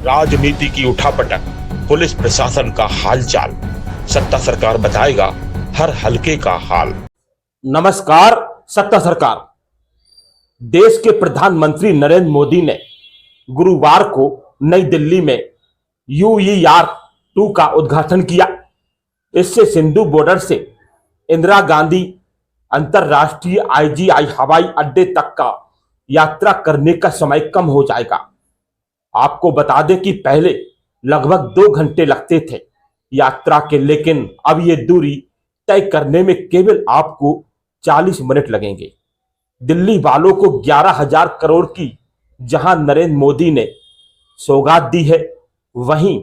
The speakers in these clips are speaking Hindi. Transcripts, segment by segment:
राजनीति की उठापटक, पुलिस प्रशासन का हालचाल, सत्ता सरकार बताएगा हर हलके का हाल। नमस्कार। सत्ता सरकार। देश के प्रधानमंत्री नरेंद्र मोदी ने गुरुवार को नई दिल्ली में UER-2 का उद्घाटन किया। इससे सिंधु बॉर्डर से इंदिरा गांधी अंतर्राष्ट्रीय IGI हवाई अड्डे तक का यात्रा करने का समय कम हो जाएगा। आपको बता दें कि पहले लगभग 2 घंटे लगते थे यात्रा के, लेकिन अब ये दूरी तय करने में केवल आपको 40 मिनट लगेंगे। दिल्ली वालों को 11,000 करोड़ की जहां नरेंद्र मोदी ने सौगात दी है, वहीं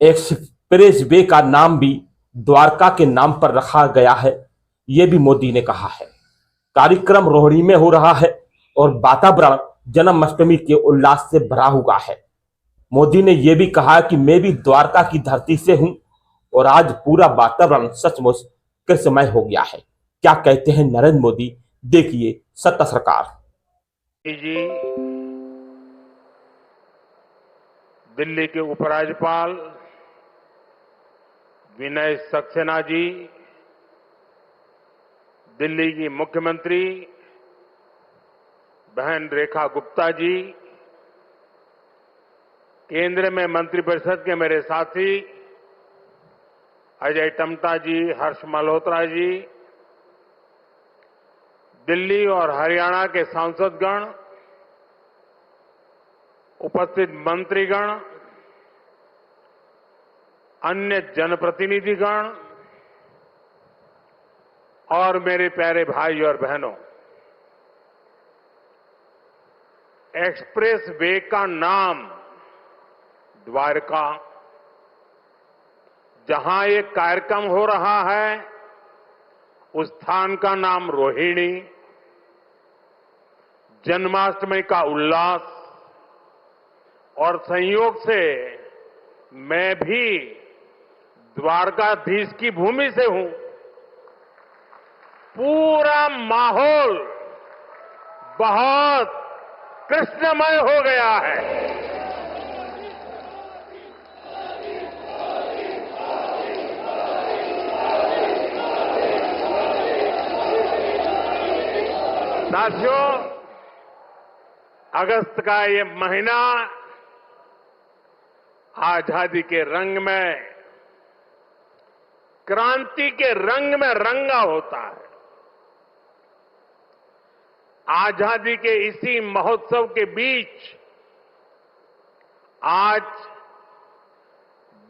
एक्सप्रेस वे का नाम भी द्वारका के नाम पर रखा गया है, यह भी मोदी ने कहा है। कार्यक्रम रोहिणी में हो रहा है और वातावरण जन्माष्टमी के उल्लास से भरा हुआ है। मोदी ने यह भी कहा कि मैं भी द्वारका की धरती से हूं और आज पूरा वातावरण सचमुच कृष्णमय हो गया है। क्या कहते हैं नरेंद्र मोदी, देखिए सत्ता सरकार। जी, दिल्ली के उपराज्यपाल विनय सक्सेना जी, दिल्ली की मुख्यमंत्री बहन रेखा गुप्ता जी, केंद्र में मंत्रिपरिषद के मेरे साथी अजय टम्टा जी, हर्ष मल्होत्रा जी, दिल्ली और हरियाणा के सांसदगण, उपस्थित मंत्रीगण, अन्य जनप्रतिनिधिगण और मेरे प्यारे भाई और बहनों, एक्सप्रेस वे का नाम द्वारका, जहां ये कार्यक्रम हो रहा है उस स्थान का नाम रोहिणी, जन्माष्टमी का उल्लास, और संयोग से मैं भी द्वारकाधीश की भूमि से हूं। पूरा माहौल बहुत कृष्णमय हो गया है। साथियों, अगस्त का ये महीना आजादी के रंग में, क्रांति के रंग में रंगा होता है। आजादी के इसी महोत्सव के बीच आज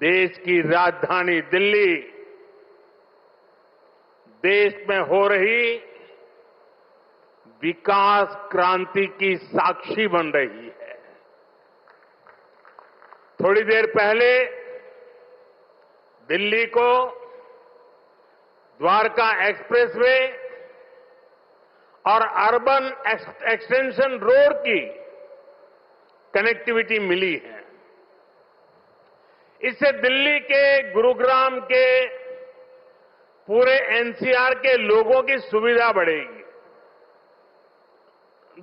देश की राजधानी दिल्ली देश में हो रही विकास क्रांति की साक्षी बन रही है। थोड़ी देर पहले दिल्ली को द्वारका एक्सप्रेसवे और अर्बन एक्सटेंशन रोड की कनेक्टिविटी मिली है। इससे दिल्ली के, गुरुग्राम के, पूरे NCR के लोगों की सुविधा बढ़ेगी।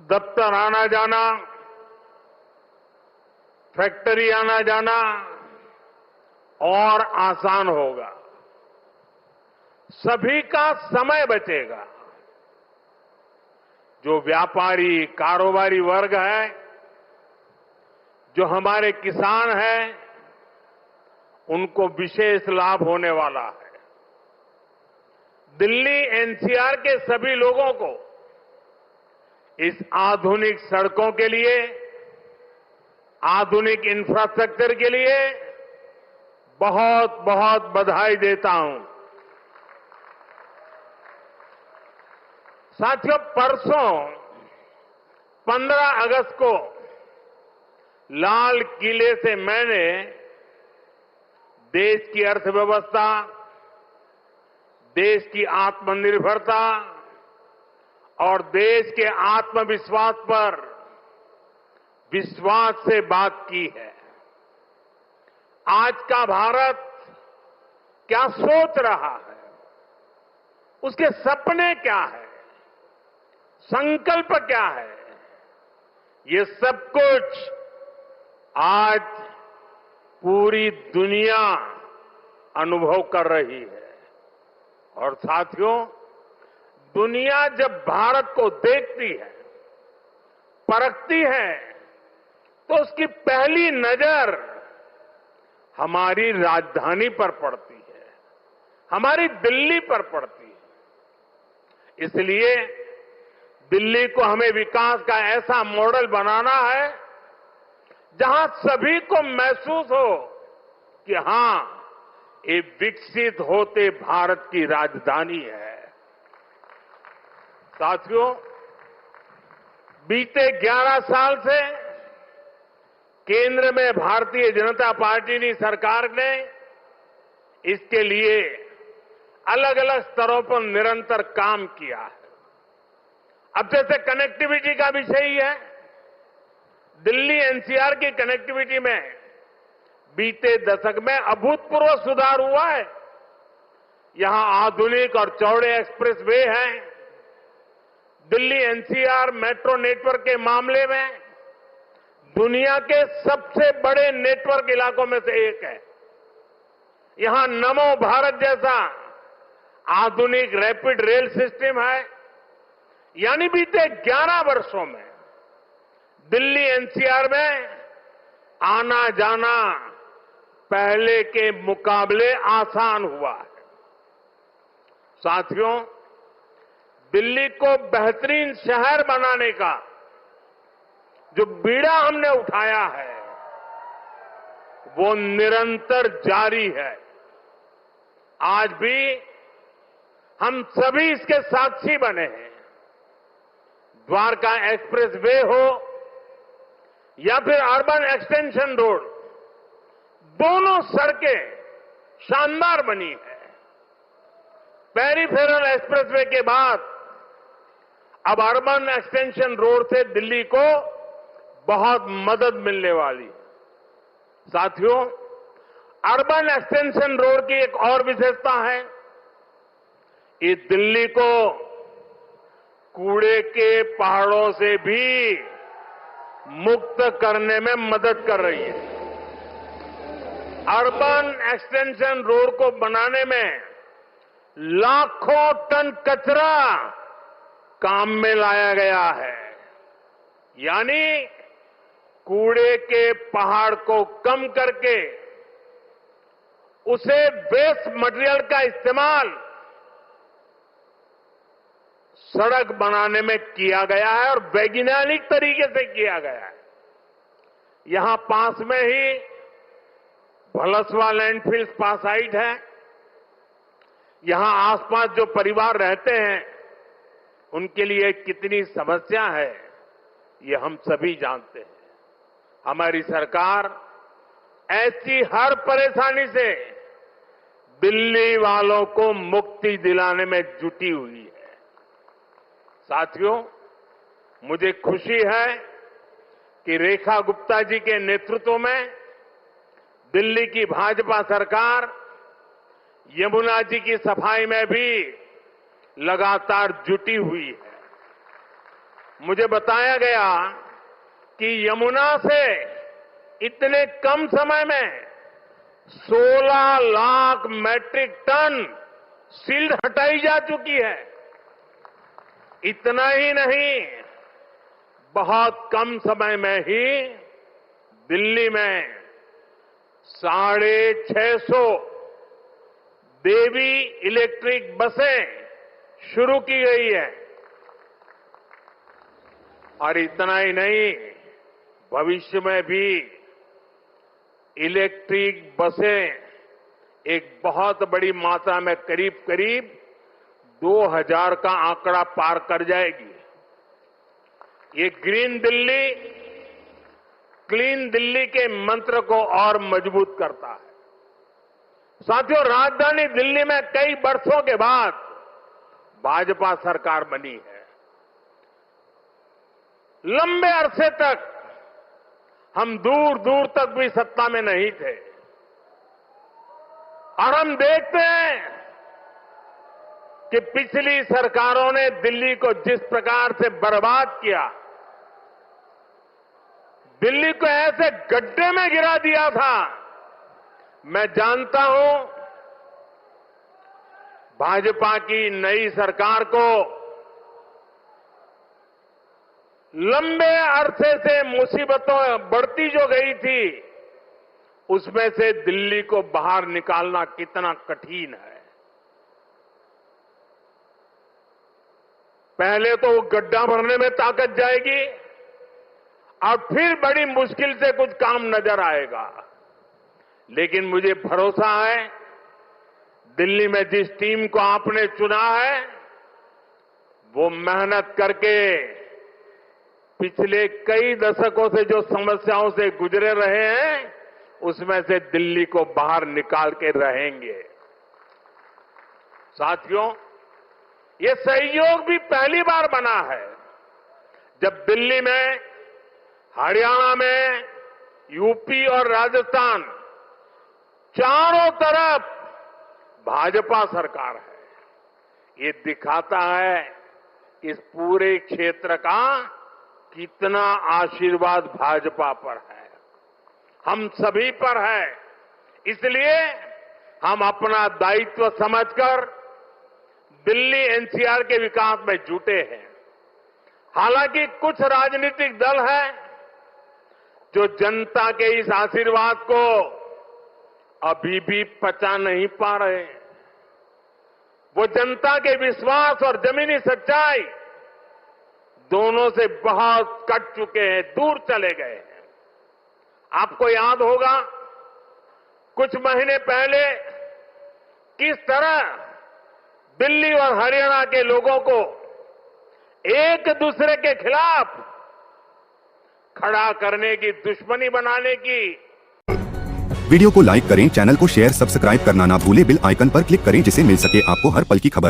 दफ्तर आना जाना, फैक्ट्री आना जाना और आसान होगा। सभी का समय बचेगा। जो व्यापारी, कारोबारी वर्ग है, जो हमारे किसान हैं, उनको विशेष लाभ होने वाला है। दिल्ली NCR के सभी लोगों को इस आधुनिक सड़कों के लिए, आधुनिक इंफ्रास्ट्रक्चर के लिए बहुत बहुत बधाई देता हूं। साथियों, परसों 15 अगस्त को लाल किले से मैंने देश की अर्थव्यवस्था, देश की आत्मनिर्भरता और देश के आत्मविश्वास पर विश्वास से बात की है। आज का भारत क्या सोच रहा है, उसके सपने क्या है, संकल्प क्या है, ये सब कुछ आज पूरी दुनिया अनुभव कर रही है। और साथियों, दुनिया जब भारत को देखती है, परखती है, तो उसकी पहली नजर हमारी राजधानी पर पड़ती है, हमारी दिल्ली पर पड़ती है। इसलिए दिल्ली को हमें विकास का ऐसा मॉडल बनाना है जहां सभी को महसूस हो कि हां, ये विकसित होते भारत की राजधानी है। साथियों, बीते 11 साल से केंद्र में भारतीय जनता पार्टी की सरकार ने इसके लिए अलग अलग स्तरों पर निरंतर काम किया है। अब जैसे कनेक्टिविटी का विषय ही है, दिल्ली एनसीआर की कनेक्टिविटी में बीते दशक में अभूतपूर्व सुधार हुआ है। यहां आधुनिक और चौड़े एक्सप्रेस वे हैं। दिल्ली एनसीआर मेट्रो नेटवर्क के मामले में दुनिया के सबसे बड़े नेटवर्क इलाकों में से एक है। यहां नमो भारत जैसा आधुनिक रैपिड रेल सिस्टम है। यानी बीते 11 वर्षों में दिल्ली एनसीआर में आना जाना पहले के मुकाबले आसान हुआ है। साथियों, दिल्ली को बेहतरीन शहर बनाने का जो बीड़ा हमने उठाया है, वो निरंतर जारी है। आज भी हम सभी इसके साक्षी बने हैं। द्वारका एक्सप्रेस वे हो या फिर अर्बन एक्सटेंशन रोड, दोनों सड़कें शानदार बनी है। पेरिफेरल एक्सप्रेसवे के बाद अब अर्बन एक्सटेंशन रोड से दिल्ली को बहुत मदद मिलने वाली है। साथियों, अर्बन एक्सटेंशन रोड की एक और विशेषता है, ये दिल्ली को कूड़े के पहाड़ों से भी मुक्त करने में मदद कर रही है। अर्बन एक्सटेंशन रोड को बनाने में लाखों टन कचरा काम में लाया गया है। यानी कूड़े के पहाड़ को कम करके उसे वेस्ट मटेरियल का इस्तेमाल सड़क बनाने में किया गया है और वैज्ञानिक तरीके से किया गया है। यहां पास में ही भलसवा लैंडफिल स्पा साइट है। यहां आसपास जो परिवार रहते हैं, उनके लिए कितनी समस्या है, ये हम सभी जानते हैं। हमारी सरकार ऐसी हर परेशानी से दिल्ली वालों को मुक्ति दिलाने में जुटी हुई है। साथियों, मुझे खुशी है कि रेखा गुप्ता जी के नेतृत्व में दिल्ली की भाजपा सरकार यमुना जी की सफाई में भी लगातार जुटी हुई है। मुझे बताया गया कि यमुना से इतने कम समय में 16 लाख मैट्रिक टन सील्ड हटाई जा चुकी है। इतना ही नहीं, बहुत कम समय में ही दिल्ली में 650 देवी इलेक्ट्रिक बसें शुरू की गई है। और इतना ही नहीं, भविष्य में भी इलेक्ट्रिक बसें एक बहुत बड़ी मात्रा में करीब करीब 2000 का आंकड़ा पार कर जाएगी। ये ग्रीन दिल्ली, क्लीन दिल्ली के मंत्र को और मजबूत करता है। साथियों, राजधानी दिल्ली में कई वर्षों के बाद भाजपा सरकार बनी है। लंबे अरसे तक हम दूर दूर तक भी सत्ता में नहीं थे और हम देखते हैं कि पिछली सरकारों ने दिल्ली को जिस प्रकार से बर्बाद किया, दिल्ली को ऐसे गड्ढे में गिरा दिया था मैं जानता हूं भाजपा की नई सरकार को लंबे अरसे से मुसीबतों बढ़ती जो गई थी उसमें से दिल्ली को बाहर निकालना कितना कठिन है। पहले तो वो गड्ढा भरने में ताकत जाएगी और फिर बड़ी मुश्किल से कुछ काम नजर आएगा। लेकिन मुझे भरोसा है दिल्ली में जिस टीम को आपने चुना है वो मेहनत करके पिछले कई दशकों से जो समस्याओं से गुजरे रहे हैं उसमें से दिल्ली को बाहर निकाल के रहेंगे। साथियों, ये सहयोग भी पहली बार बना है जब दिल्ली में, हरियाणा में, यूपी और राजस्थान चारों तरफ भाजपा सरकार है। ये दिखाता है इस पूरे क्षेत्र का कितना आशीर्वाद भाजपा पर है, हम सभी पर है। इसलिए हम अपना दायित्व समझकर दिल्ली एनसीआर के विकास में जुटे हैं। हालांकि कुछ राजनीतिक दल हैं जो जनता के इस आशीर्वाद को अभी भी पचा नहीं पा रहे। वो जनता के विश्वास और जमीनी सच्चाई दोनों से बहुत कट चुके हैं, दूर चले गए हैं। आपको याद होगा कुछ महीने पहले किस तरह दिल्ली और हरियाणा के लोगों को एक दूसरे के खिलाफ खड़ा करने की, दुश्मनी बनाने की। वीडियो को लाइक करें, चैनल को शेयर, सब्सक्राइब करना ना भूलें, बेल आइकन पर क्लिक करें जिससे मिल सके आपको हर पल की खबर।